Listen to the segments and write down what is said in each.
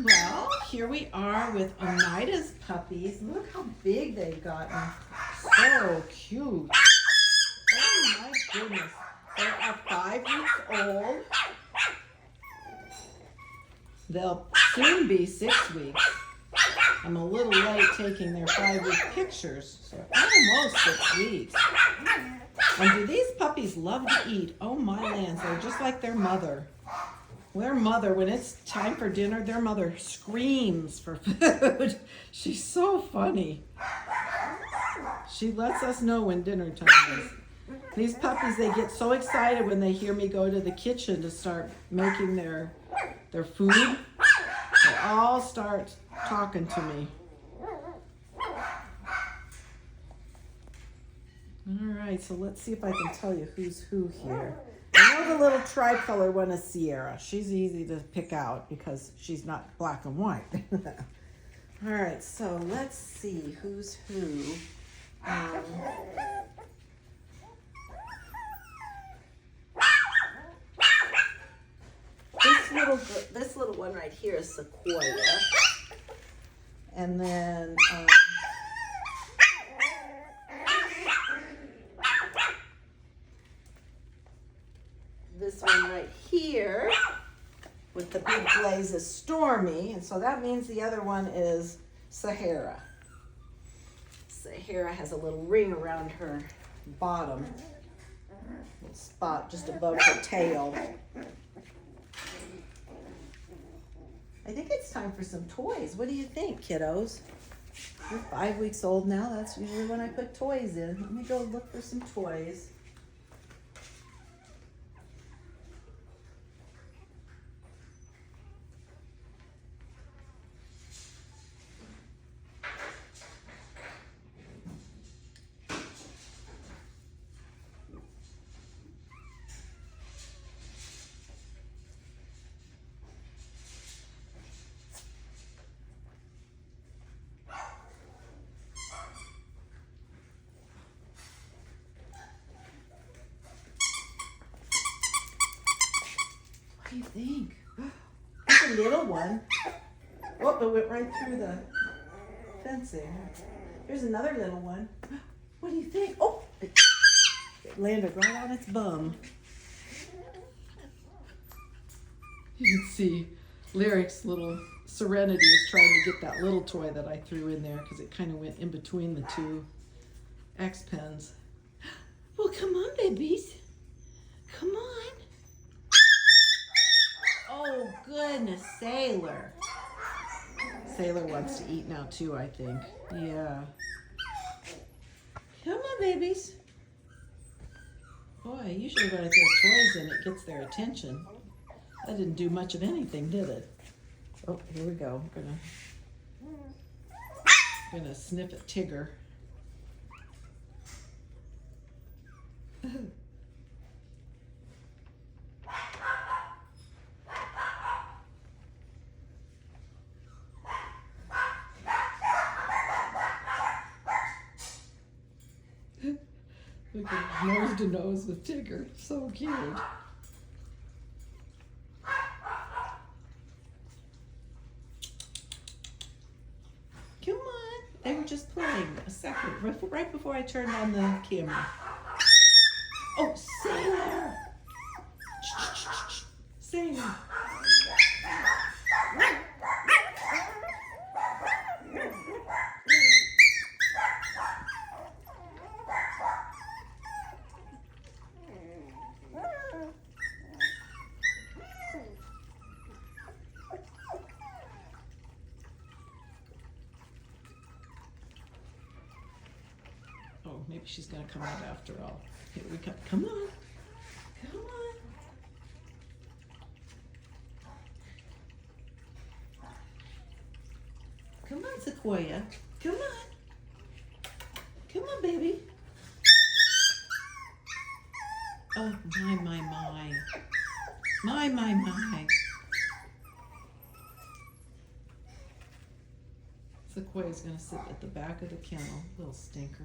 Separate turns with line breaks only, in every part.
Well, here we are with Oneida's puppies. Look how big they've gotten. So cute. Oh my goodness. They are 5 weeks old. They'll soon be 6 weeks. I'm a little late taking their 5-week pictures, so almost 6 weeks. And do these puppies love to eat? Oh my lands, they're just like their mother. Their mother, when it's time for dinner, their mother screams for food. She's so funny. She lets us know when dinner time is. These puppies, they get so excited when they hear me go to the kitchen to start making their food. They all start talking to me. All right, so let's see if I can tell you who's who here. I know the little tricolor one is Sierra. She's easy to pick out because she's not black and white. All right, so let's see who's who. This little one right here is Sequoia. And then this one right here with the big blaze is Stormy, and so that means the other one is Sahara. Sahara has a little ring around her bottom, little spot just above her tail. I think it's time for some toys. What do you think, kiddos? You're 5 weeks old now. That's usually when I put toys in. Let me go look for some toys. What do you think? It's a little one. Oh, it went right through the fencing. Here's another little one. What do you think? Oh, it landed right on its bum. You can see Lyric's little Serenity is trying to get that little toy that I threw in there because it kind of went in between the two X pens. Well, come on, babies. Come on. Oh, goodness, Sailor. Sailor wants to eat now, too, I think. Yeah. Come on, babies. Boy, usually when I throw toys in, it gets their attention. That didn't do much of anything, did it? Oh, here we go. I'm gonna sniff at Tigger. Look at nose to nose with Tigger. So cute. Come on. They were just playing a second, right before I turned on the camera. Oh, Sailor! Sailor! Oh, maybe she's gonna come out after all. Here we go. Come on. Come on. Come on, Sequoia. Come on. Come on, baby. Oh, my. My. Sequoia's gonna sit at the back of the kennel, little stinker.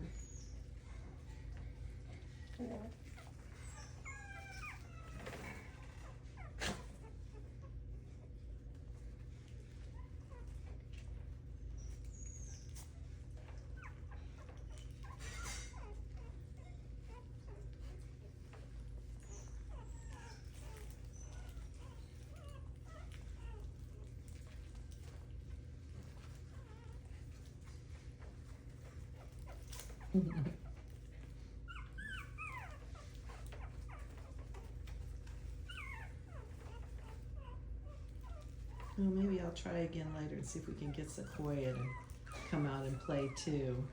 Well, maybe I'll try again later and see if we can get Sequoia to come out and play too.